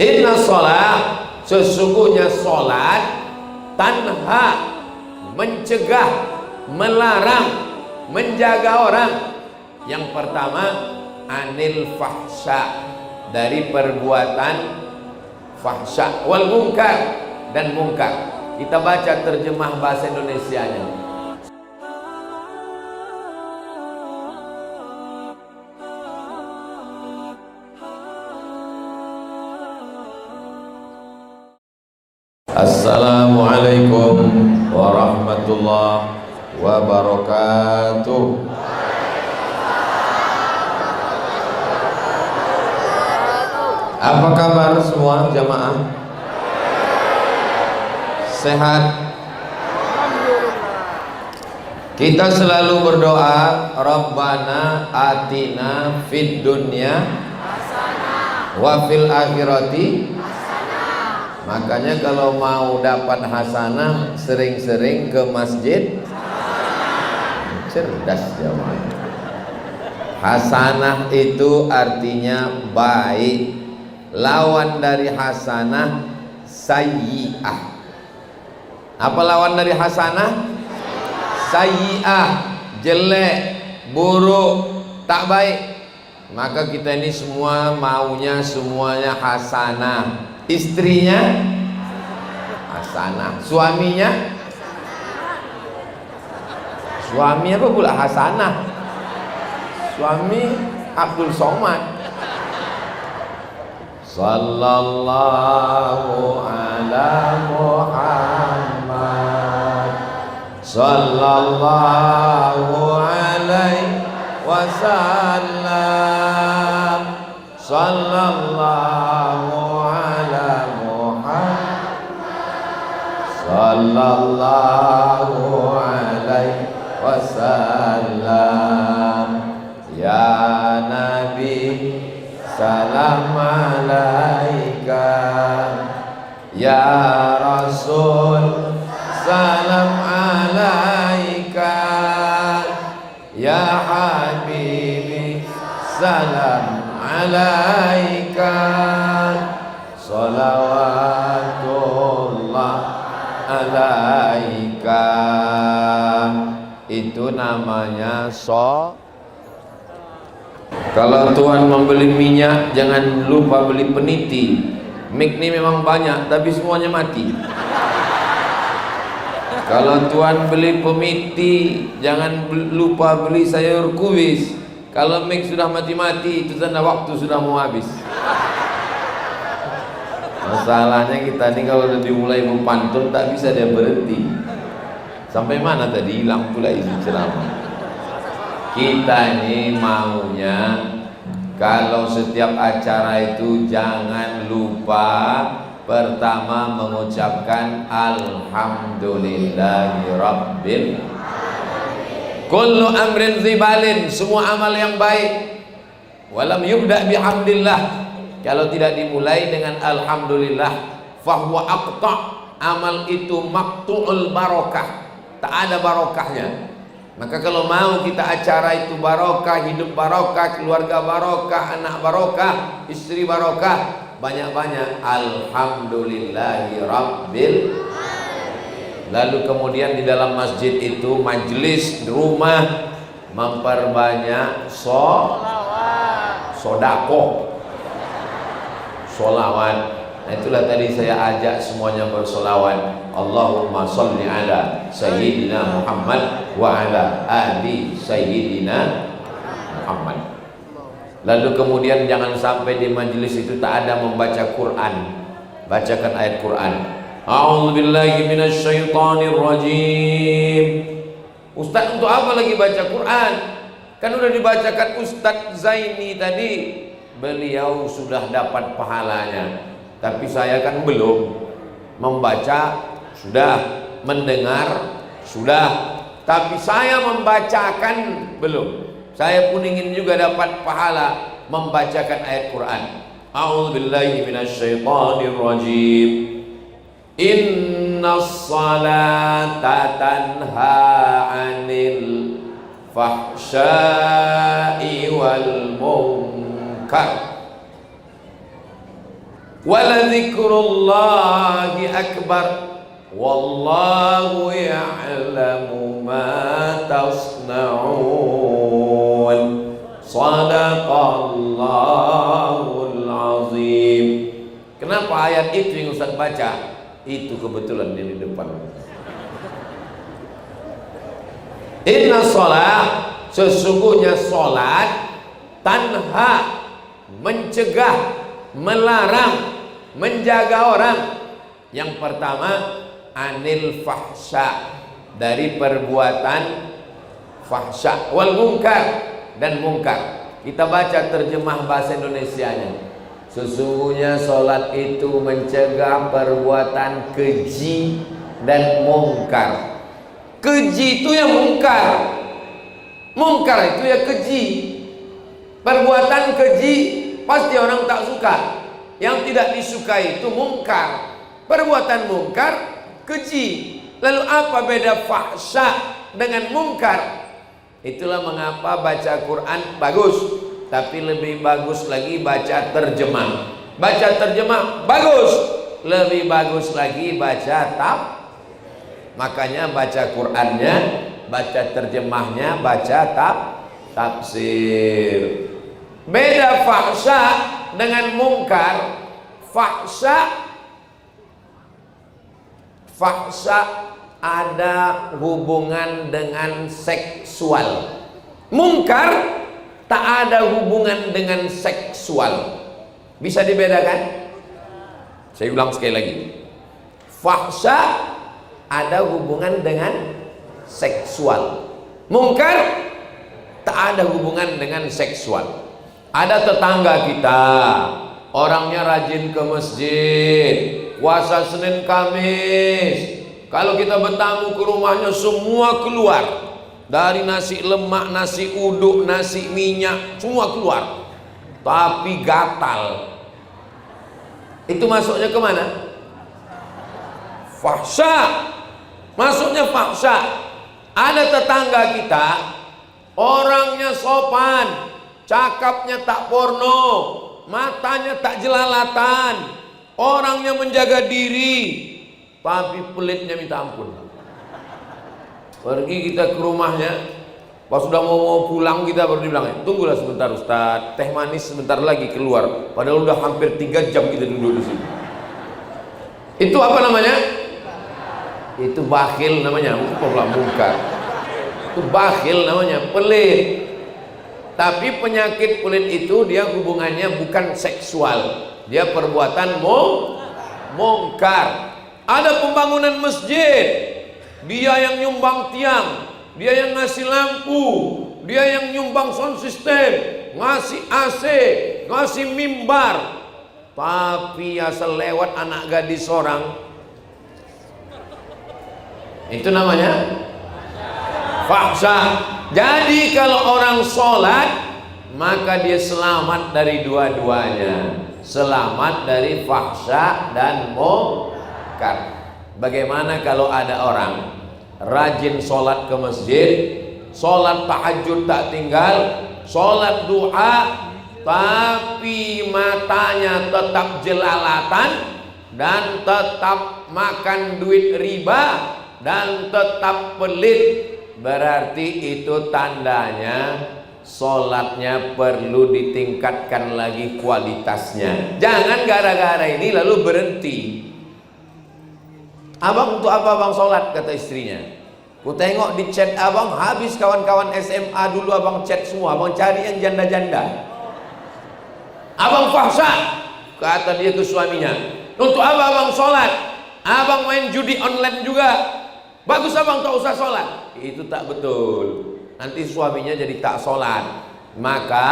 Inna sholat, sesungguhnya sholat, tanha, mencegah, melarang, menjaga orang. Yang pertama, anil fahsya, dari perbuatan fahsya, wal munkar, dan munkar. Kita baca terjemah bahasa Indonesianya. Assalamualaikum warahmatullahi wabarakatuh. Apa kabar semua jamaah? Sehat? Kita selalu berdoa, Rabbana atina fid dunya wa fil akhirati. Makanya kalau mau dapat hasanah, sering-sering ke masjid. Cerdas jamaah. Hasanah itu artinya baik. Lawan dari hasanah, sayyi'ah. Apa lawan dari hasanah? Sayyi'ah, jelek, buruk, tak baik. Maka kita ini semua maunya semuanya hasanah. Istrinya hasanah, suaminya, suami apa pula hasanah? Suami Abdul Somad. Sallallahu ala Muhammad, sallallahu alaihi wasallam, sallallahu ala Muhammad, sallallahu alaihi wasallam. Ya Nabi, salam alaika. Ya Rasul, salam alaika. Ya Habibi, salam alaika. Salawatullah alaika. Itu namanya Kalau tuan membeli minyak, jangan lupa beli peniti. Mik ini memang banyak, tapi semuanya mati. Kalau tuan beli pemiti, jangan lupa beli sayur kubis. Kalau mik sudah mati-mati, itu tanda waktu sudah mau habis. Masalahnya kita ini kalau sudah dimulai mempantun, tak bisa dia berhenti. Sampai mana tadi hilang pula isi ceramah. Kita ini maunya kalau setiap acara itu jangan lupa pertama mengucapkan alhamdulillahi rabbil kullu amrin zibalin, semua amal yang baik walam yubda bihamdillah, kalau tidak dimulai dengan alhamdulillah fahuwa aqta, amal itu maqtu'ul barakah, tak ada barokahnya. Maka kalau mau kita acara itu barokah, hidup barokah, keluarga barokah, anak barokah, istri barokah, banyak-banyak alhamdulillahi rabbil. Lalu kemudian di dalam masjid itu majelis rumah memperbanyak sodako, solawat. Nah, itulah tadi saya ajak semuanya bersolawat. Allahumma salli ala Sayyidina Muhammad wa ala ali Sayyidina Muhammad. Lalu kemudian jangan sampai di majelis itu tak ada membaca Quran. Bacakan ayat Quran. A'udzubillahi minasyaitonir rajim. Ustaz, untuk apa lagi baca Quran? Kan udah dibacakan Ustaz Zaini tadi. Beliau sudah dapat pahalanya. Tapi saya kan belum. Membaca sudah, mendengar sudah, tapi saya membacakan belum. Saya pun ingin juga dapat pahala membacakan ayat Quran. A'udzubillahi minasyaitonir rajim. Innas salata tanha 'anil fahsya'i wal munkar. Waladzikrullahi akbar. Wallahu ya'lamu ma tasna'un. Shadaqallahul azim. Kenapa ayat itu yang Ustaz baca? Itu kebetulan di depan. Inna sholat, sesungguhnya sholat, tanha, mencegah, melarang, menjaga orang. Yang pertama, anil fahsya, dari perbuatan fahsya, wal munkar, dan munkar. Kita baca terjemah bahasa Indonesianya. Sesungguhnya sholat itu mencegah perbuatan keji dan mungkar. Keji itu yang mungkar, mungkar itu ya keji. Perbuatan keji pasti orang tak suka. Yang tidak disukai itu mungkar. Perbuatan mungkar keji. Lalu apa beda fahsya dengan mungkar? Itulah mengapa baca Quran bagus, tapi lebih bagus lagi baca terjemah. Baca terjemah bagus, lebih bagus lagi baca makanya baca Qur'annya, baca terjemahnya, baca tafsir. Beda fahsya dengan mungkar. Fahsya ada hubungan dengan seksual. Mungkar tak ada hubungan dengan seksual. Bisa dibedakan? Saya ulang sekali lagi. Fahsya ada hubungan dengan seksual. Mungkar tak ada hubungan dengan seksual. Ada tetangga kita, orangnya rajin ke masjid, puasa Senin Kamis. Kalau kita bertamu ke rumahnya semua keluar. Dari nasi lemak, nasi uduk, nasi minyak, semua keluar. Tapi gatal. Itu masuknya kemana? Fahsya. Masuknya fahsya. Ada tetangga kita, orangnya sopan, cakapnya tak porno, matanya tak jelalatan, orangnya menjaga diri, tapi pelitnya minta ampun. Pergi kita ke rumahnya, pas sudah mau pulang kita baru dibilang, tunggulah sebentar Ustaz, teh manis sebentar lagi keluar. Padahal udah hampir 3 jam kita duduk di sini. Itu apa namanya? Itu bakhil namanya, bukan mungkar. Itu bakhil namanya, pelit. Tapi penyakit pelit itu dia hubungannya bukan seksual, dia perbuatan mungkar. Ada pembangunan masjid, dia yang nyumbang tiang, dia yang ngasih lampu, dia yang nyumbang sound system, ngasih AC, ngasih mimbar. Tapi asal lewat anak gadis orang, itu namanya fahsya. Jadi kalau orang sholat, maka dia selamat dari dua-duanya, selamat dari fahsya dan mungkar. Bagaimana kalau ada orang rajin sholat ke masjid, sholat tahajud tak tinggal, sholat duha, tapi matanya tetap jelalatan dan tetap makan duit riba dan tetap pelit, berarti itu tandanya sholatnya perlu ditingkatkan lagi kualitasnya. Jangan gara-gara ini lalu berhenti. Abang untuk apa abang sholat? Kata istrinya. Ku tengok di chat abang habis kawan-kawan SMA dulu abang chat semua, abang cari yang janda-janda. Abang fahsya, kata dia ke suaminya. Untuk apa abang sholat? Abang main judi online juga. Bagus abang tak usah sholat. Itu tak betul. Nanti suaminya jadi tak sholat. Maka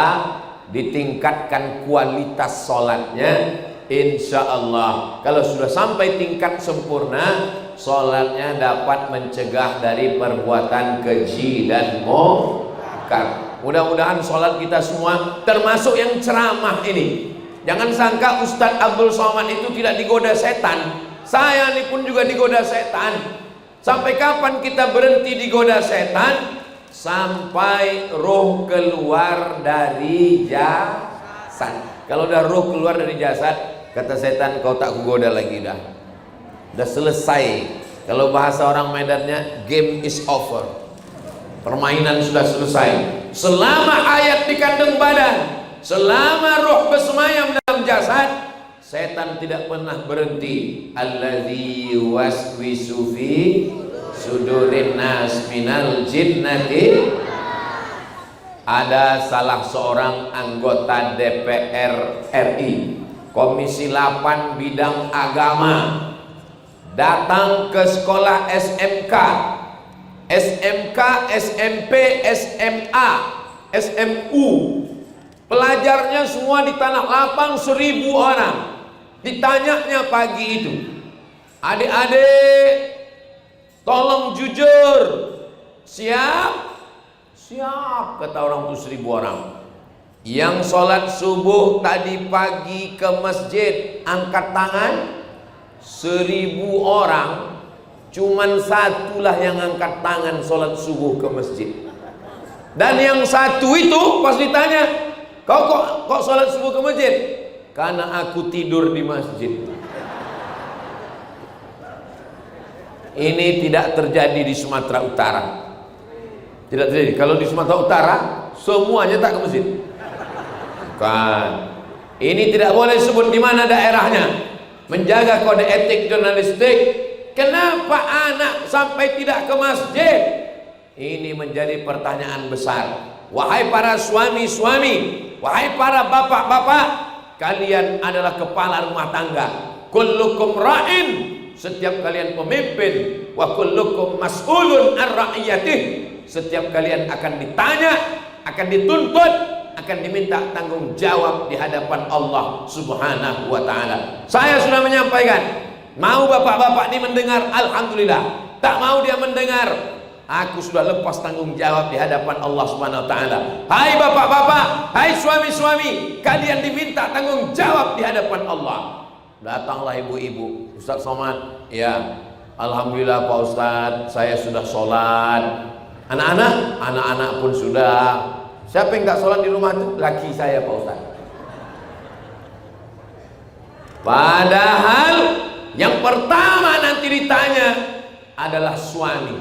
ditingkatkan kualitas sholatnya. Insya Allah kalau sudah sampai tingkat sempurna, sholatnya dapat mencegah dari perbuatan keji dan mungkar. Mudah-mudahan sholat kita semua, termasuk yang ceramah ini. Jangan sangka Ustadz Abdul Somad itu tidak digoda setan. Saya ini pun juga digoda setan. Sampai kapan kita berhenti digoda setan? Sampai roh keluar dari jasad. Kalau udah roh keluar dari jasad, Kata setan, kau tak kugoda lagi dah. Udah selesai. Kalau bahasa orang Medannya, game is over. Permainan sudah selesai. Selama ayat di kandung badan, selama roh bersemayam dalam jasad, setan tidak pernah berhenti. Allazi waswisu fi sudurin nas minal jinnati. Ada salah seorang anggota DPR RI, Komisi 8 bidang agama, datang ke sekolah SMK, SMP, SMA, SMU. Pelajarnya semua di tanah lapang 1000 orang. Ditanyanya pagi itu, adik-adik tolong jujur, siap? Siap, kata orang itu 1000 orang. Yang sholat subuh tadi pagi ke masjid, angkat tangan. 1000 orang, cuman satulah yang angkat tangan sholat subuh ke masjid. Dan yang satu itu pas ditanya, kok sholat subuh ke masjid? Karena aku tidur di masjid. Ini tidak terjadi di Sumatera Utara. Tidak terjadi. Kalau di Sumatera Utara semuanya tak ke masjid. Bukan. Ini tidak boleh sebut di mana daerahnya. Menjaga kode etik jurnalistik. Kenapa anak sampai tidak ke masjid? Ini menjadi pertanyaan besar. Wahai para suami-suami, wahai para bapak-bapak, kalian adalah kepala rumah tangga. Kullukum ra'in, setiap kalian pemimpin. Wa kullukum mas'ulun an ra'iyatih, setiap kalian akan ditanya, akan dituntut, akan diminta tanggung jawab di hadapan Allah Subhanahu wa ta'ala. Saya sudah menyampaikan, mau bapak-bapak ini mendengar, alhamdulillah. Tak mau dia mendengar, aku sudah lepas tanggung jawab di hadapan Allah Subhanahu wa ta'ala. Hai bapak-bapak, hai suami-suami, kalian diminta tanggung jawab di hadapan Allah. Datanglah ibu-ibu, Ustaz Somad, ya alhamdulillah Pak Ustaz, saya sudah sholat. Anak-anak pun sudah. Siapa yang nggak sholat di rumah itu? Laki saya Pak Ustaz. Padahal yang pertama nanti ditanya adalah suami,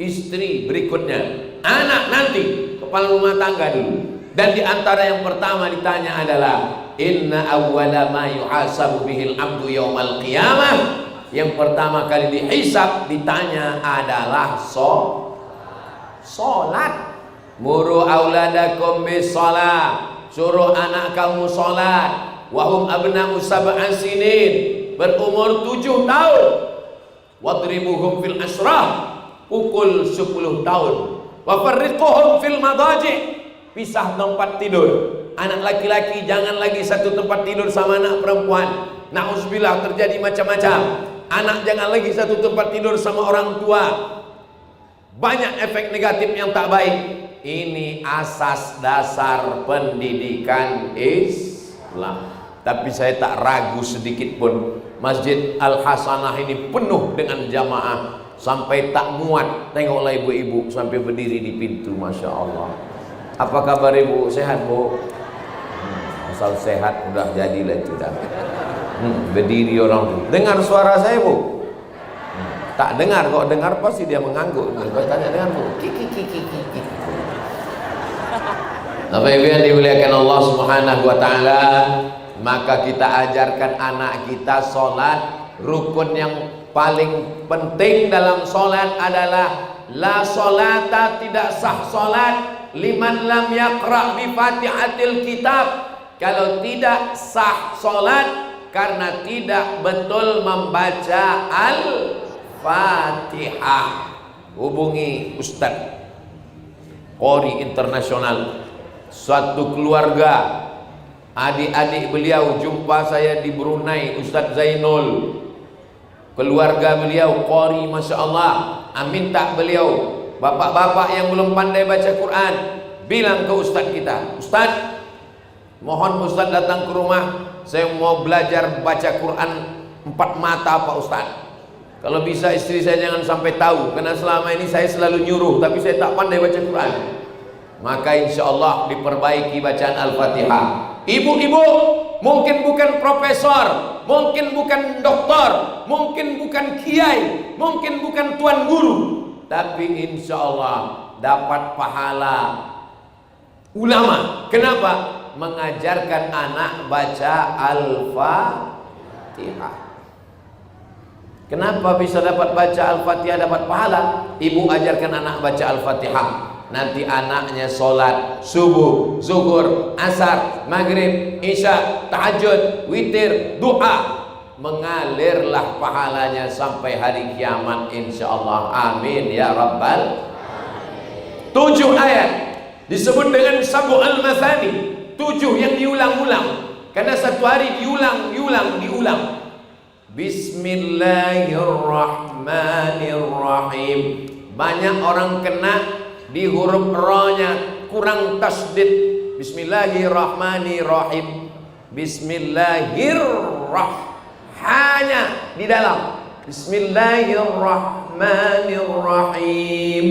istri berikutnya, anak nanti, kepala rumah tangga dulu. Dan di antara yang pertama ditanya adalah inna awwala ma yuhasabu bihil abdu yaumal qiyamah. Yang pertama kali dihisab, ditanya adalah sholat. Muru auladakum bis sholat, suruh anak kamu sholat. Wahum abna'u sab'an sinin, berumur 7 tahun. Wadribuhum fil asrah, pukul 10 tahun. Wafarriquhum fil madaji, pisah tempat tidur. Anak laki-laki jangan lagi satu tempat tidur sama anak perempuan. Na'udzubillah, terjadi macam-macam. Anak jangan lagi satu tempat tidur sama orang tua. Banyak efek negatif yang tak baik. Ini asas dasar pendidikan Islam. Tapi saya tak ragu sedikit pun, Masjid Al-Hasanah ini penuh dengan jamaah. Sampai tak muat, tengoklah ibu-ibu sampai berdiri di pintu. Masya Allah. Apa kabar ibu? Sehat bu? Asal sehat udah jadilah itu dah. Berdiri orang tu. Dengar suara saya bu? Tak dengar, kok dengar pasti dia mengangguk. Kau tanya dengan bu, kiki. Bapak Ibu yang dimuliakan Allah Subhanahu wa ta'ala, maka kita ajarkan anak kita sholat. Rukun yang paling penting dalam sholat adalah la sholata, tidak sah sholat liman lam yaqra bi fatihatil kitab. Kalau tidak sah sholat karena tidak betul membaca Al-Fatihah. Hubungi Ustadz Qori Internasional. Suatu keluarga, adik-adik beliau jumpa saya di Brunei, Ustadz Zainul. Keluarga beliau Qori, Masya Allah. Minta beliau, bapak-bapak yang belum pandai baca Quran, bilang ke Ustadz kita, Ustadz, mohon Ustadz datang ke rumah, saya mau belajar baca Quran 4 mata Pak Ustadz. Kalau bisa istri saya jangan sampai tahu, karena selama ini saya selalu nyuruh, tapi saya tak pandai baca Quran. Maka insya Allah diperbaiki bacaan Al-Fatihah. Ibu-ibu mungkin bukan profesor, mungkin bukan doktor, mungkin bukan kiai, mungkin bukan tuan guru, tapi insya Allah dapat pahala ulama. Kenapa? Mengajarkan anak baca Al-Fatihah. Kenapa bisa dapat baca Al-Fatihah dapat pahala? Ibu ajarkan anak baca Al-Fatihah, nanti anaknya sholat subuh, zuhur, asar, maghrib, isya, tahajud, witir, doa, mengalirlah pahalanya sampai hari kiamat insyaallah. Amin ya rabbal. 7 ayat disebut dengan sab'ul mathani, 7 yang diulang-ulang, karena satu hari diulang. Bismillahirrahmanirrahim. Banyak orang kena di huruf ra-nya kurang tasdid. Bismillahirrahmanirrahim. Hanya di dalam Bismillahirrahmanirrahim.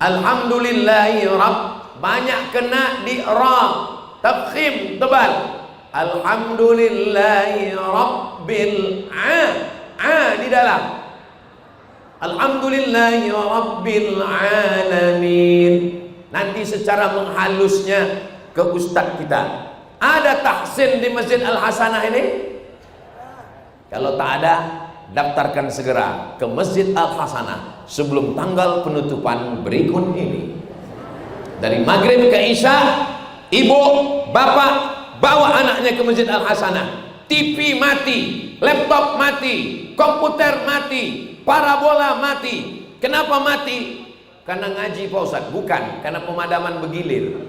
Alhamdulillahi rabb, banyak kena di ra, tafkhim tebal. Alhamdulillahi rabbil di dalam Alhamdulillahi rabbil alamin. Nanti secara menghalusnya ke ustadz kita. Ada tahsin di Masjid Al-Hasanah ini? Kalau tak ada, daftarkan segera ke Masjid Al-Hasanah sebelum tanggal penutupan berikut ini. Dari maghrib ke isya, ibu, bapak bawa anaknya ke Masjid Al-Hasanah. TV mati, laptop mati, komputer mati, parabola mati. Kenapa mati? Karena ngaji Pak Ustaz? Bukan, karena pemadaman bergilir.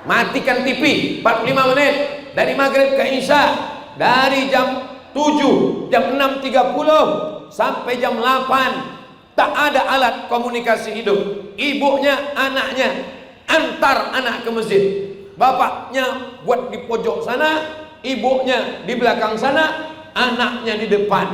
Matikan TV 45 menit dari maghrib ke isya, dari jam 7, jam 6.30 sampai jam 8. Tak ada alat komunikasi hidup. Ibunya, anaknya antar anak ke masjid. Bapaknya buat di pojok sana, ibunya di belakang sana, anaknya di depan.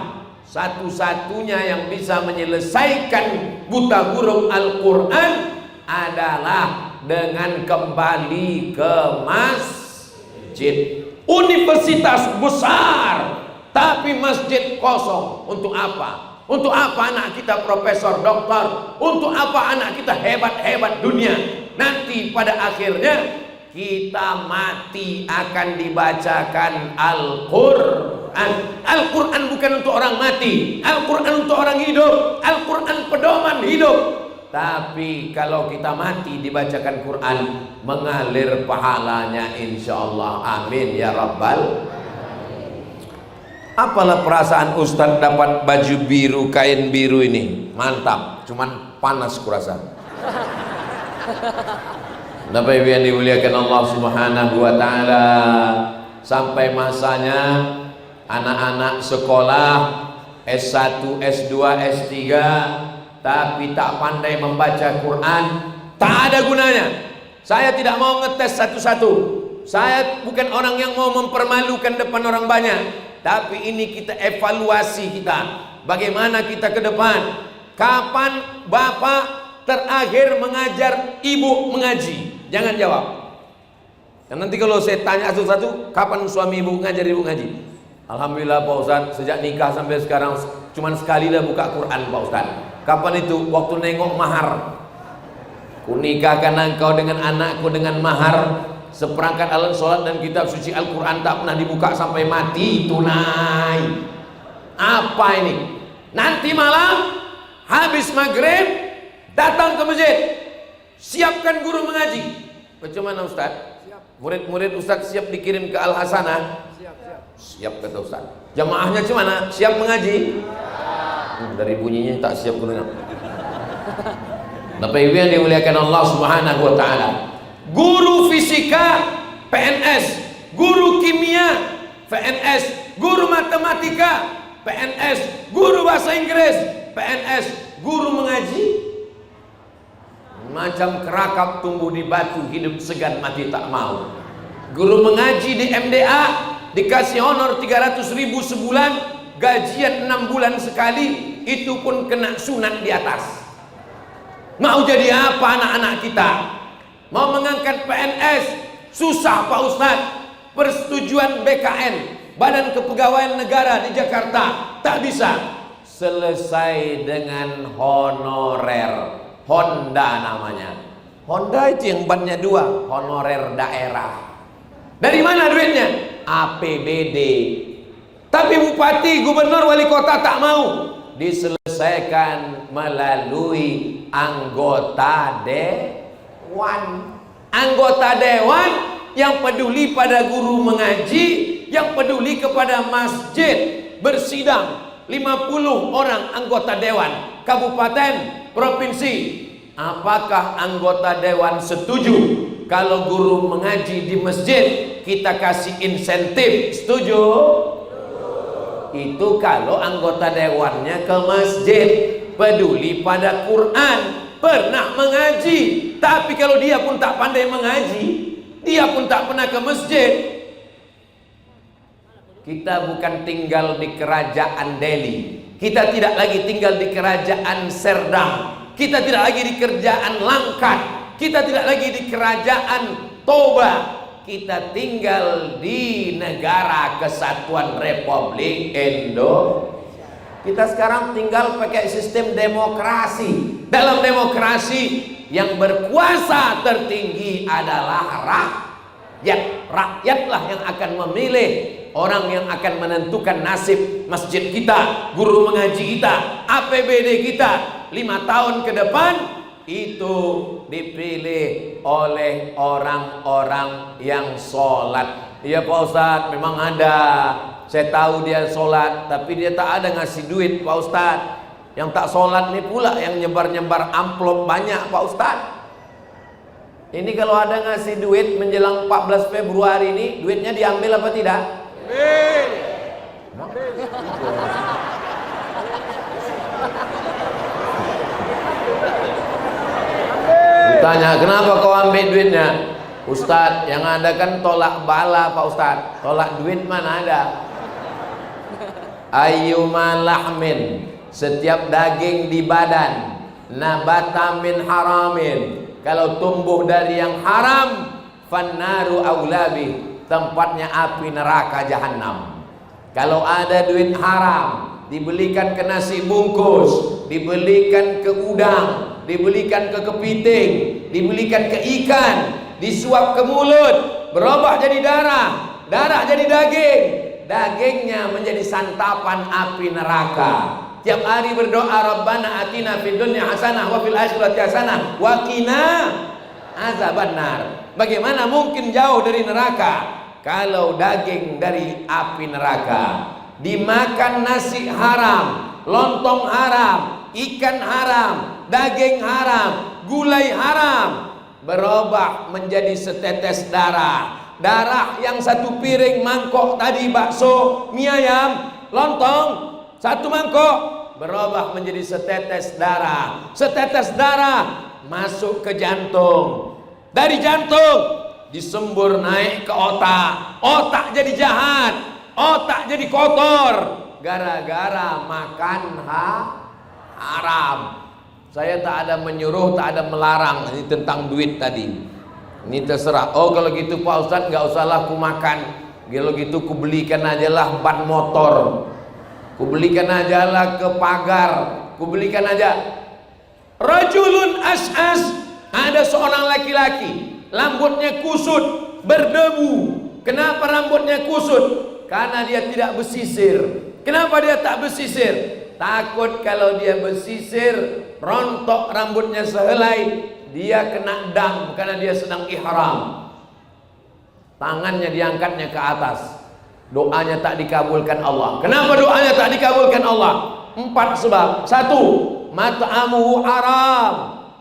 Satu-satunya yang bisa menyelesaikan buta huruf Al-Quran adalah dengan kembali ke masjid. Universitas besar, tapi masjid kosong. Untuk apa? Untuk apa anak kita profesor, doktor? Untuk apa anak kita hebat-hebat dunia? Nanti pada akhirnya kita mati akan dibacakan Al-Quran. Al-Quran bukan untuk orang mati, Al-Quran untuk orang hidup, Al-Quran pedoman hidup. Tapi kalau kita mati dibacakan Quran, mengalir pahalanya insyaallah. Amin ya rabbal. Apalah perasaan Ustadz dapat baju biru, kain biru ini? Mantap, cuman panas kurasa. Bapak Ibu yang dimuliakan Allah Subhanahu wa taala, sampai masanya anak-anak sekolah S1, S2, S3 tapi tak pandai membaca Quran, tak ada gunanya. Saya tidak mau ngetes satu-satu. Saya bukan orang yang mau mempermalukan depan orang banyak, tapi ini kita evaluasi kita. Bagaimana kita ke depan? Kapan Bapak terakhir mengajar ibu mengaji? Jangan jawab. Dan nanti kalau saya tanya satu-satu, kapan suami ibu ngajar ibu ngaji? Alhamdulillah Pak Ustadz, sejak nikah sampai sekarang cuman sekali dah buka Quran Pak Ustadz. Kapan itu? Waktu nengok mahar. Kunikahkan engkau dengan anakku dengan mahar, seperangkat alat sholat dan kitab suci Al-Quran tak pernah dibuka sampai mati tunai. Apa ini? Nanti malam habis maghrib datang ke masjid, siapkan guru mengaji. Bagaimana Ustaz? Murid-murid Ustaz siap dikirim ke Al-Hasanah? Siap kata Ustaz. Jamaahnya gimana? Siap mengaji? Dari bunyinya tak siap guru. Bapak Ibu yang dimuliakan Allah Subhanahu wa taala. Guru fisika PNS, guru kimia PNS, guru matematika PNS, guru bahasa Inggris PNS, guru mengaji macam kerakap tumbuh di batu, hidup segan mati tak mau. Guru mengaji di MDA dikasih honor 300.000 sebulan, gajian 6 bulan sekali, itu pun kena sunat di atas. Mau jadi apa anak-anak kita? Mau mengangkat PNS susah Pak Ustadz. persetujuan BKN, Badan Kepegawaian Negara di Jakarta, tak bisa. Selesai dengan honorer. Honda namanya. Honda itu yang bannya 2, honorer daerah. Dari mana duitnya? APBD. Tapi bupati, gubernur, wali kota tak mau. Diselesaikan melalui anggota dewan. Anggota dewan yang peduli pada guru mengaji, yang peduli kepada masjid, bersidang. 50 orang anggota dewan kabupaten, provinsi. Apakah anggota dewan setuju kalau guru mengaji di masjid kita kasih insentif? Setuju? Itu kalau anggota dewannya ke masjid, peduli pada Quran, pernah mengaji. Tapi kalau dia pun tak pandai mengaji, dia pun tak pernah ke masjid. Kita bukan tinggal di kerajaan Delhi, kita tidak lagi tinggal di kerajaan Serdang, kita tidak lagi di kerajaan Langkat, kita tidak lagi di kerajaan Toba. Kita tinggal di negara kesatuan Republik Indonesia. Kita sekarang tinggal pakai sistem demokrasi. Dalam demokrasi yang berkuasa tertinggi adalah rakyat. Rakyatlah yang akan memilih orang yang akan menentukan nasib masjid kita, guru mengaji kita, APBD kita 5 tahun ke depan. Itu dipilih oleh orang-orang yang sholat. Iya Pak Ustadz, memang ada. Saya tahu dia sholat, tapi dia tak ada ngasih duit Pak Ustadz. Yang tak sholat ini pula yang nyebar-nyebar amplop banyak Pak Ustadz. Ini kalau ada ngasih duit menjelang 14 Februari ini, duitnya diambil apa tidak? Ditanya, kenapa kau ambil duitnya? Ustadz, yang ada kan tolak bala Pak Ustadz. Tolak duit mana ada? Ayyuma lahmin, setiap daging di badan, nabata min haramin, kalau tumbuh dari yang haram, fannaru aulabi, tempatnya api neraka jahanam. Kalau ada duit haram, dibelikan ke nasi bungkus, dibelikan ke udang, dibelikan ke kepiting, dibelikan ke ikan, disuap ke mulut, berubah jadi darah, darah jadi daging, dagingnya menjadi santapan api neraka. Tiap hari berdoa, Rabbana atina fid dunya hasanah wa fil akhirati hasanah wa qina azabannar. Bagaimana mungkin jauh dari neraka kalau daging dari api neraka? Dimakan nasi haram, lontong haram, ikan haram, daging haram, gulai haram, berubah menjadi setetes darah. Darah yang satu piring mangkok tadi bakso, mie ayam, lontong, satu mangkok berubah menjadi setetes darah. Setetes darah masuk ke jantung, dari jantung disembur naik ke otak, otak jadi jahat, otak jadi kotor gara-gara makan haram. Saya tak ada menyuruh, tak ada melarang. Ini tentang duit tadi. Ini terserah. Oh kalau gitu Pak Ustadz nggak usahlah ku makan. Kalau gitu ku belikan aja lah ban motor, ku belikan aja lah ke pagar, ku belikan aja. Rajulun as'as, ada seorang laki-laki, rambutnya kusut, berdebu. Kenapa rambutnya kusut? Karena dia tidak bersisir. Kenapa dia tak bersisir? Takut kalau dia bersisir, rontok rambutnya sehelai, dia kena dam karena dia sedang ihram. Tangannya diangkatnya ke atas, doanya tak dikabulkan Allah. Kenapa doanya tak dikabulkan Allah? 4 sebab. 1, mat'amuhu haram,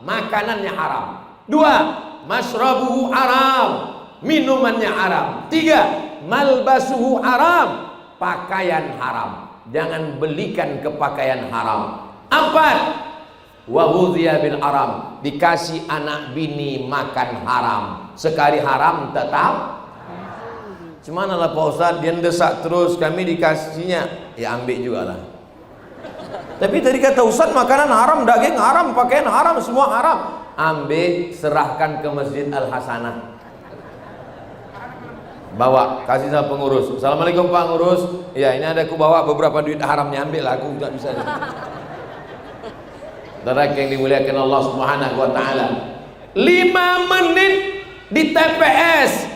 makanannya haram. 2, masrabuhu haram, minumannya haram. 3, malbasuhu haram, pakaian haram. Jangan belikan ke pakaian haram. 4, wahudhiya bil haram, dikasih anak bini makan haram. Sekali haram tetap. Cuman lah Pak Ustadz, dia desak terus, kami dikasihnya, ya ambil juga lah. Tapi tadi kata Ustadz makanan haram, daging haram, pakaian haram, semua haram. Ambil, serahkan ke Masjid Al Hasanah. Bawa, kasih sama pengurus. Assalamualaikum Pak Ngurus. Ya, ini ada aku bawa beberapa duit haramnya, ambil lah, aku nggak bisa. Saudara yang dimuliakan Allah Subhanahu wa taala. 5 menit di TPS,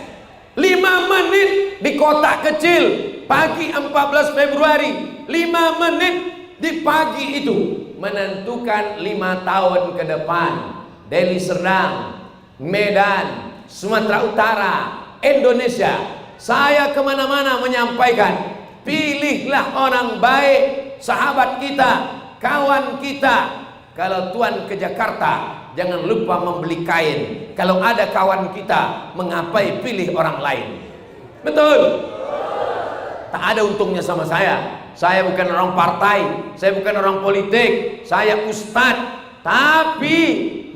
5 menit di kota kecil, pagi 14 Februari, 5 menit di pagi itu menentukan 5 tahun ke depan. Deli Serdang, Medan, Sumatera Utara, Indonesia. Saya kemana-mana menyampaikan, pilihlah orang baik, sahabat kita, kawan kita. Kalau Tuan ke Jakarta, jangan lupa membeli kain. Kalau ada kawan kita, mengapai pilih orang lain? Betul? Tak ada untungnya sama saya. Saya bukan orang partai, saya bukan orang politik, saya ustadz. Tapi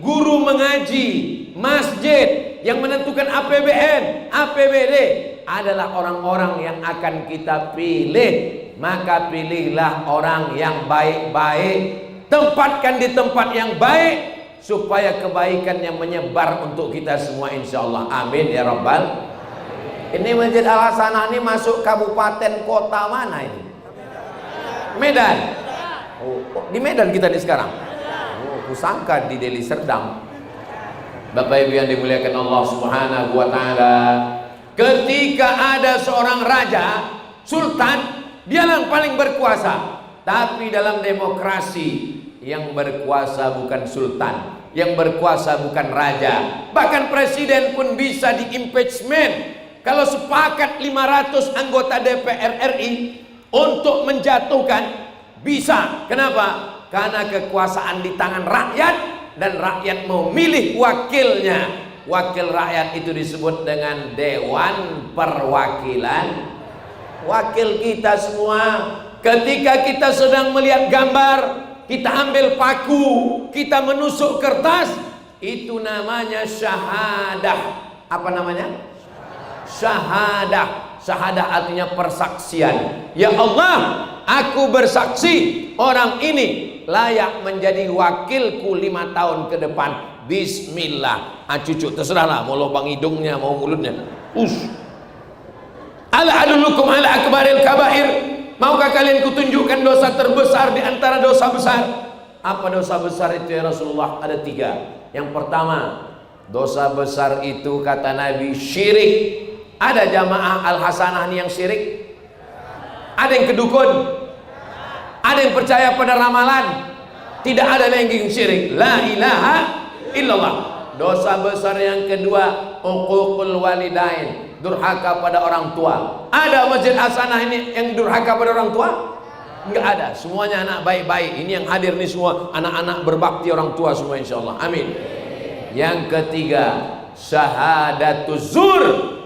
guru mengaji, masjid yang menentukan APBN, APBD adalah orang-orang yang akan kita pilih. Maka pilihlah orang yang baik-baik, tempatkan di tempat yang baik, supaya kebaikan yang menyebar untuk kita semua, insya Allah. Amin ya rabbal. Ini Masjid Al Hasanah ini masuk kabupaten kota mana ini? Medan. Oh, di Medan kita nih sekarang. Oh, kusangka di Deli Serdang. Bapak Ibu yang dimuliakan Allah Subhanahu wa taala, ketika ada seorang raja, sultan, dialah yang paling berkuasa. Tapi dalam demokrasi, yang berkuasa bukan sultan, yang berkuasa bukan raja. Bahkan presiden pun bisa di-impeachment. Kalau sepakat 500 anggota DPR RI untuk menjatuhkan, bisa. Kenapa? Karena kekuasaan di tangan rakyat, dan rakyat memilih wakilnya. Wakil rakyat itu disebut dengan Dewan Perwakilan. Wakil kita semua. Ketika kita sedang melihat gambar, kita ambil paku, kita menusuk kertas, itu namanya syahadah. Apa namanya? Syahadah. Syahadah artinya persaksian. Ya Allah, aku bersaksi orang ini layak menjadi wakilku 5 tahun ke depan. Bismillah. Cucu terserahlah, mau lubang hidungnya, mau mulutnya. Ala adullukum ala akbaril kabair. Maukah kalian kutunjukkan dosa terbesar di antara dosa besar? Apa dosa besar itu ya Rasulullah? Ada 3. Yang pertama, dosa besar itu kata Nabi syirik. Ada jamaah Al Hasanah ini yang syirik? Ada yang kedukun? Ada yang percaya pada ramalan? Tidak ada yang syirik. La ilaha illallah. Dosa besar yang kedua, uququl walidain, durhaka pada orang tua. Ada Masjid Hasanah ini yang durhaka pada orang tua? Enggak ada, semuanya anak baik-baik. Ini yang hadir nih semua anak-anak berbakti orang tua semua, insyaallah. Amin. Yang ketiga, syahadatuz zur.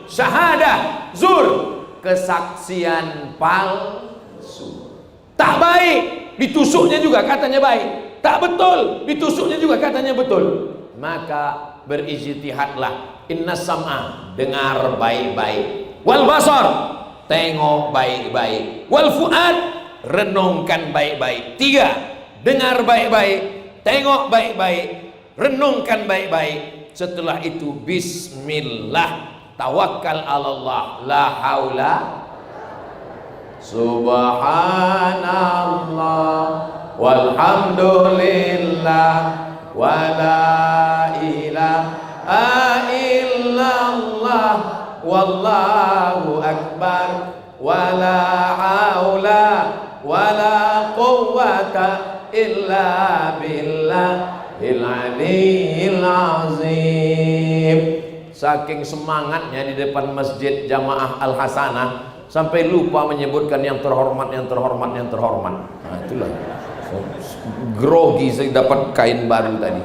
Syahadah zur, kesaksian palsu. Tak baik, ditusuknya juga katanya baik. Tak betul, ditusuknya juga katanya betul. Maka berijtihadlah. Inna sam'a, dengar baik-baik. Wal basar, tengok baik-baik. Wal fuad, renungkan baik-baik. 3, dengar baik-baik, tengok baik-baik, renungkan baik-baik. Setelah itu bismillah, tawakkal Allah, la haula. Subhanallah walhamdulillah wa la ilaha illallah wallahu akbar wa la haula wa la quwwata illa billahil aliyyil azim. Saking semangatnya di depan masjid jamaah Al Hasanah sampai lupa menyebutkan yang terhormat, yang terhormat, yang terhormat. Nah, itulah grogi saya dapat kain baru tadi.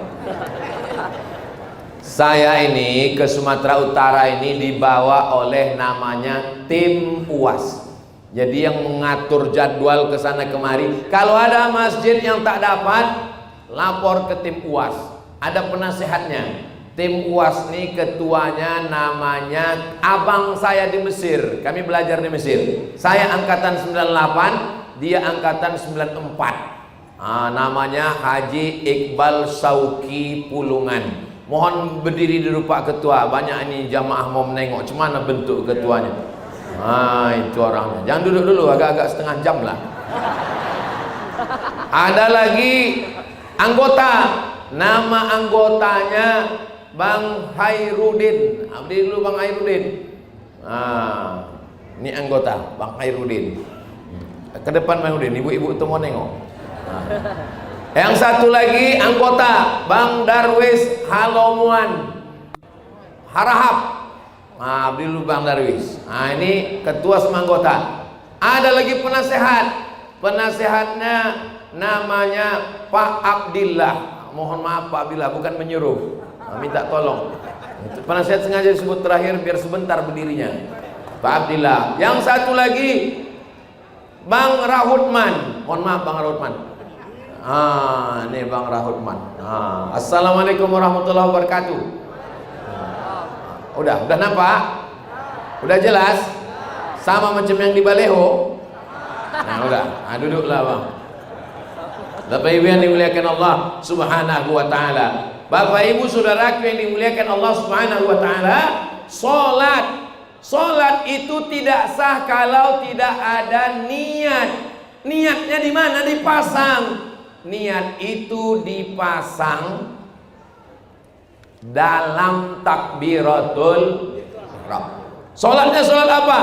Saya ini ke Sumatera Utara ini dibawa oleh namanya tim UAS. Jadi yang mengatur jadwal ke sana kemari. Kalau ada masjid yang tak dapat, lapor ke tim UAS. Ada penasehatnya. Tim UAS ini ketuanya namanya abang saya di Mesir. Kami belajar di Mesir. Saya angkatan 98, dia angkatan 94. Namanya Haji Iqbal Sauki Pulungan. Mohon berdiri dulu Pak Ketua. Banyak ini jamaah mau menengok. Cemana bentuk ketuanya? Itu orangnya. Jangan duduk dulu, agak-agak setengah jam lah. Ada lagi anggota. Nama anggotanya Bang Hairudin. Abdi dulu Bang Hairudin. Ini anggota Bang Hairudin. Ke depan Bang Hairudin, ibu-ibu itu mau nengok. Yang satu lagi anggota Bang Darwis Halomuan Harahap. Abdi dulu Bang Darwis. Ini ketua semua anggota. Ada lagi penasehat. Penasehatnya namanya Pak Abdillah. Mohon maaf Pak Abdillah, bukan menyuruh. Minta tolong. Penasehat sengaja disebut terakhir biar sebentar berdirinya. Pak Abdillah. Yang satu lagi Bang Rahutman. Mohon maaf Bang Rahutman. Ini Bang Rahutman. Assalamualaikum warahmatullahi wabarakatuh. Udah nampak? Udah jelas? Sama macam yang di Baleho. Udah. Duduklah Bang. Bapak Ibu yang dimuliakan Allah Subhanahu wa taala. Bapak Ibu saudaraku yang dimuliakan Allah Subhanahu wa taala, salat itu tidak sah kalau tidak ada niat. Niatnya di mana? Dipasang. Niat itu dipasang dalam takbiratul ihram. Salatnya salat apa?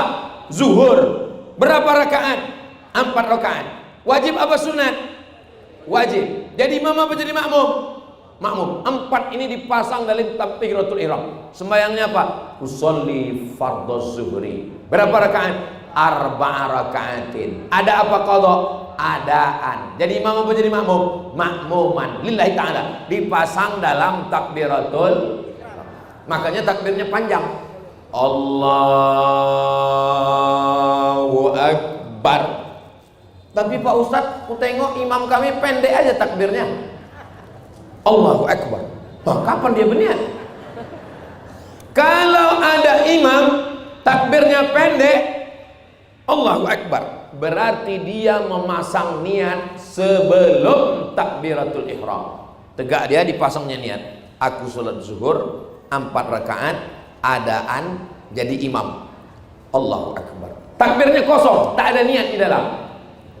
Zuhur. Berapa rakaat? 4 rakaat. Wajib apa sunat? Wajib. Jadi imam apa jadi makmum? Makmum. 4 ini dipasang dalam takbiratul ihram. Sembayangnya apa? Usolli fardhu zuhri. Berapa rakaat? 4 rakaatin. Ada apa qadha? Adaan. Jadi imam apa jadi makmum? Makmuman lillahi ta'ala. Dipasang dalam takbiratul. Makanya takbirnya panjang. Allahu Akbar. Tapi Pak Ustadz, aku tengok imam kami pendek aja takbirnya. Allahu Akbar. Kapan dia berniat? Kalau ada imam takbirnya pendek, Allahu Akbar, berarti dia memasang niat sebelum takbiratul ihram. Tegak dia dipasangnya niat. Aku sholat zuhur 4 rakaat, adaan jadi imam. Allahu Akbar. Takbirnya kosong, tak ada niat di dalam.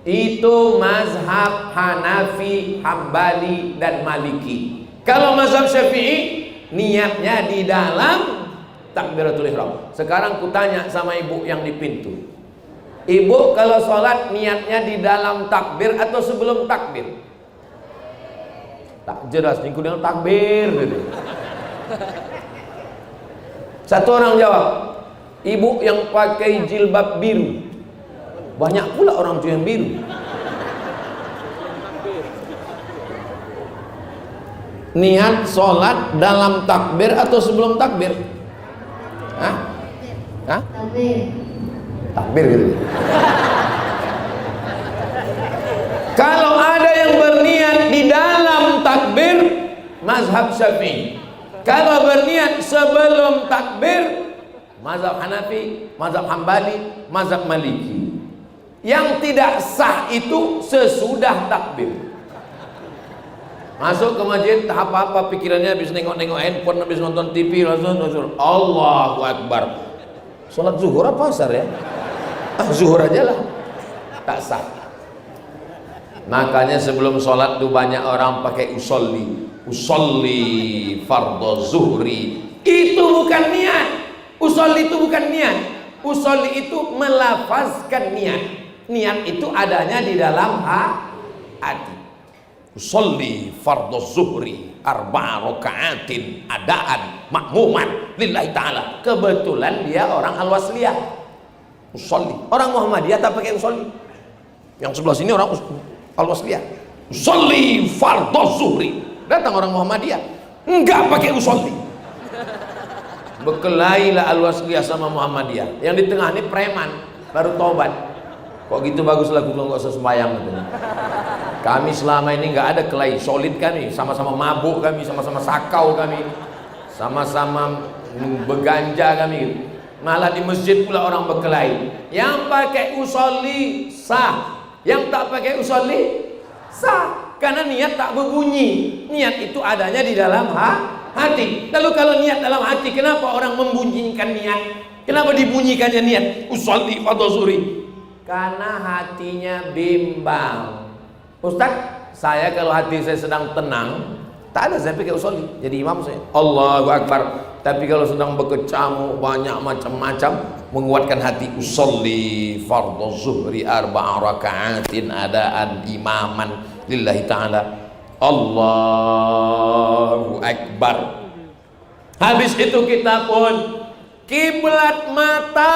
Itu mazhab Hanafi, Hambali dan Maliki. Kalau mazhab Syafi'i, niatnya di dalam takbiratul ihram. Sekarang kutanya sama ibu yang di pintu. Ibu kalau sholat niatnya di dalam takbir atau sebelum takbir? Tak jelas, niku dengan takbir gitu. Satu orang jawab, ibu yang pakai jilbab biru. Banyak pula orang tua yang biru. Niat sholat dalam takbir atau sebelum takbir? Takbir gitu. Kalau ada yang berniat di dalam takbir, mazhab Syafi'i. Kalau berniat sebelum takbir, mazhab Hanafi, mazhab Hambali, mazhab Maliki. Yang tidak sah itu sesudah takbir. Masuk ke masjid, tak apa-apa pikirannya, habis nengok-nengok handphone, habis nonton TV, langsung Allahu Akbar. Sholat zuhur apa asar ya? Zuhur aja lah. Tak sah. Makanya sebelum sholat tuh banyak orang pakai usolli fardhu zuhri. Itu bukan niat. Usolli itu bukan niat. Usolli itu melafazkan niat. Niat itu adanya di dalam hati. Usolli fardhu zuhri 4 rakaatin adaan makmuman lillahi ta'ala. Kebetulan dia orang Al-Wasliyah. Usolli. Orang Muhammadiyah tak pakai usolli. Yang sebelah sini orang Al-Wasliyah. Usolli fardhu zuhri. Datang orang Muhammadiyah, enggak pakai usolli. Berkelailah Al-Wasliyah sama Muhammadiyah. Yang di tengah ini preman, baru taubat. Kok gitu bagus lagu nggak usah sembahyang katanya. Kami selama ini nggak ada kelahi, solid kami, sama-sama mabuk kami, sama-sama sakau kami, sama-sama beganja kami. Malah di masjid pula orang berkelahi. Yang pakai usolli sah, yang tak pakai usolli sah, karena niat tak berbunyi. Niat itu adanya di dalam hati. Lalu kalau niat dalam hati, kenapa orang membunyikan niat? Kenapa dibunyikannya niat? Usolli fardhu zuhri. Karena hatinya bimbang. Ustaz, saya kalau hati saya sedang tenang, tak ada saya pikir usolli, jadi imam saya. Allahu Akbar. Tapi kalau sedang berkecamuk banyak macam-macam, menguatkan hati, usolli fardhu zuhri 4 raka'atin adaan imaman lillahi ta'ala. Allahu Akbar. Habis itu kita pun kiblat mata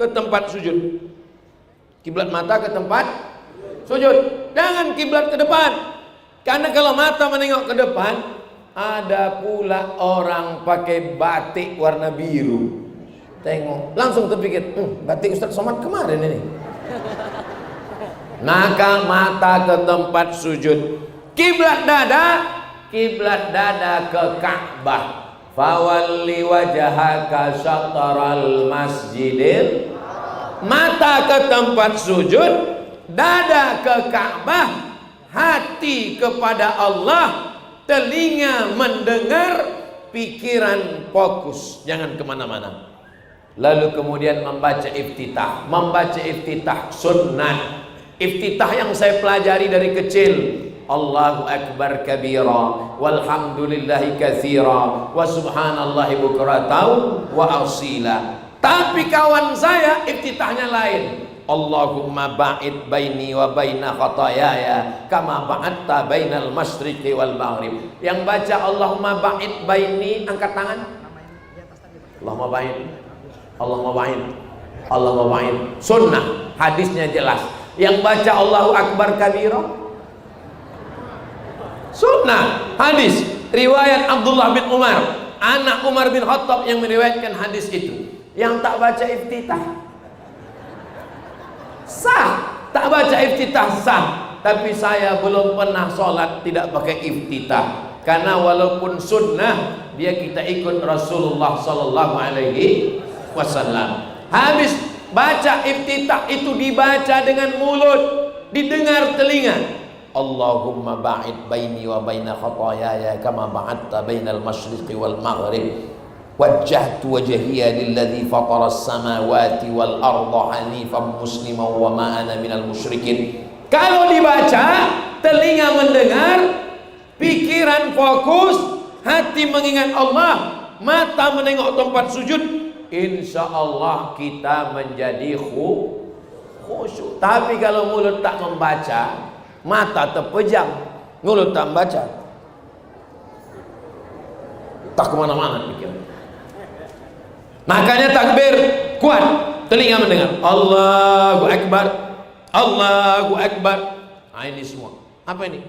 ke tempat sujud. Kiblat mata ke tempat sujud. Jangan kiblat ke depan. Karena kalau mata menengok ke depan, ada pula orang pakai batik warna biru. Tengok, langsung terpikir, batik Ustaz Somad kemarin ini. Maka mata ke tempat sujud. Kiblat dada ke Ka'bah. Fawalli wajhaka syatral masjidil. Mata ke tempat sujud, dada ke Ka'bah, hati kepada Allah, telinga mendengar, pikiran fokus, jangan kemana-mana. Lalu kemudian membaca iftitah. Membaca iftitah sunnah. Iftitah yang saya pelajari dari kecil, Allahu Akbar kabira, walhamdulillahi katsira, wa subhanallahi bukratan wa asila. Tapi kawan saya iftitahnya lain. Allahumma ba'id baini wa baina khatayaya kama ba'adta bainal masyriqi wal maghrib. Yang baca Allahumma ba'id baini, angkat tangan. Allahumma ba'id, Allahumma ba'id, Allahumma ba'id. Sunnah, hadisnya jelas. Yang baca Allahu Akbar kabira, sunnah, hadis riwayat Abdullah bin Umar, anak Umar bin Khattab yang meriwayatkan hadis itu. Yang tak baca iftitah sah, tak baca iftitah sah. Tapi saya belum pernah sholat tidak pakai iftitah, karena walaupun sunnah, dia kita ikut Rasulullah sallallahu alaihi wasallam. Habis baca iftitah itu dibaca dengan mulut, didengar telinga. Allahumma ba'id baini wa baina khatayaya kama ba'adta bainal masyriqi wal maghrib. Wajjahtu wajhiya lilladzi fatara as-samawati wal arda hanifan musliman wa ma ana minal musyrikin. Kalau dibaca, telinga mendengar, pikiran fokus, hati mengingat Allah, mata menengok tempat sujud, insya Allah kita menjadi khusyuk. Tapi kalau mulut tak membaca, mata terpejam, mulut tak membaca, tak kemana-mana pikiran. Makanya takbir kuat, telinga mendengar, Allahu Akbar, Allahu Akbar. Nah, ini semua apa ini?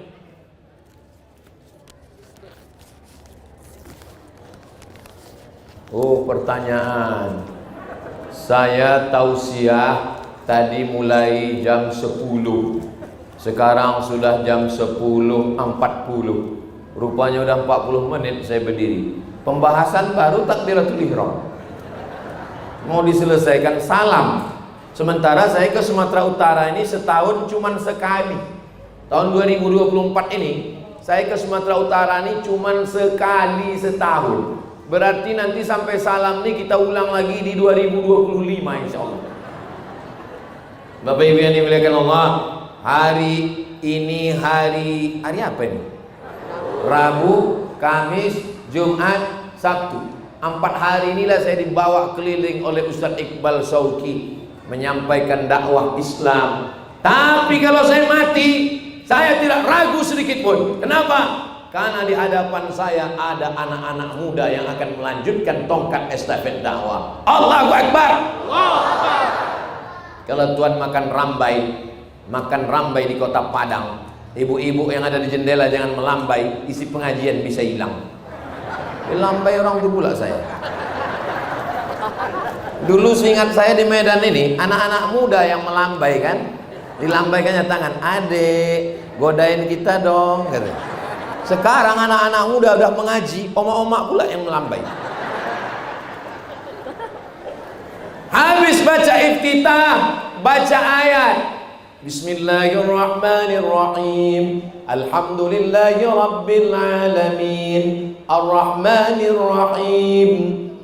Oh, pertanyaan. Saya tausiah tadi mulai jam 10. Sekarang sudah jam 10.40. Rupanya udah 40 menit saya berdiri. Pembahasan baru takbiratul ihram. Mau diselesaikan salam. Sementara saya ke Sumatera Utara ini setahun cuman sekali. Tahun 2024 ini saya ke Sumatera Utara ini cuman sekali setahun. Berarti nanti sampai salam ini kita ulang lagi di 2025 insya Allah. Bapak Ibu yang dimuliakan Allah, hari ini hari apa ini? Rabu, Kamis, Jumat, Sabtu. 4 hari inilah saya dibawa keliling oleh Ustaz Iqbal Sauki menyampaikan dakwah Islam. Tapi kalau saya mati, saya tidak ragu sedikit pun. Kenapa? Karena di hadapan saya ada anak-anak muda yang akan melanjutkan tongkat estafet dakwah. Allahu Akbar. Allahu Akbar. Kalau Tuhan makan rambai di kota Padang, ibu-ibu yang ada di jendela jangan melambai, isi pengajian bisa hilang. Lambai orang itu pula saya. Dulu seingat saya di Medan ini, anak-anak muda yang melambai kan, dilambaikannya tangan, adek godain kita dong gitu. Sekarang anak-anak muda udah mengaji, omak-omak pula yang melambai. Habis baca iftitah, baca ayat, Bismillahirrahmanirrahim. Alhamdulillahi rabbil alamin. Arrahmanir rahim.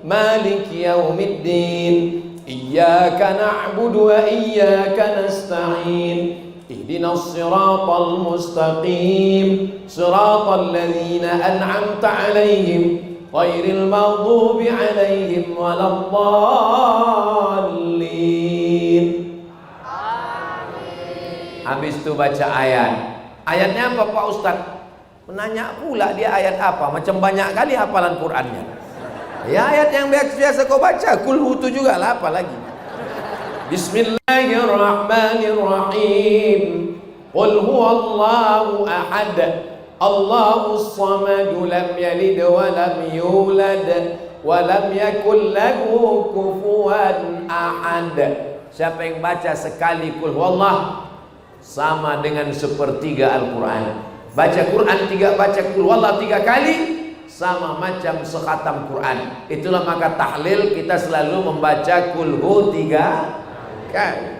Maliki yaumiddin. Iyyaka na'budu wa iyyaka nasta'in. Ihdinas siratal mustaqim. Siratal ladzina an'amta 'alaihim ghairil maghdubi 'alaihim waladdallin. Habis itu baca ayat. Ayatnya apa Pak Ustadz? Menanya pula dia ayat apa? Macam banyak kali hafalan Qur'annya. Ya ayat yang biasa kau baca. Kulhu itu juga lah, apa lagi? Bismillahirrahmanirrahim. Qul huwallahu ahad. Allahus samad. Lam yalid wa lam yulad wa lam yakul lahu kufuwan ahad. Siapa yang baca sekali Qul huwallah sama dengan sepertiga Al-Quran. Baca Quran baca Qul huwallah 3 kali sama macam sekhatam Quran. Itulah maka tahlil kita selalu membaca Qul hu 3 kali.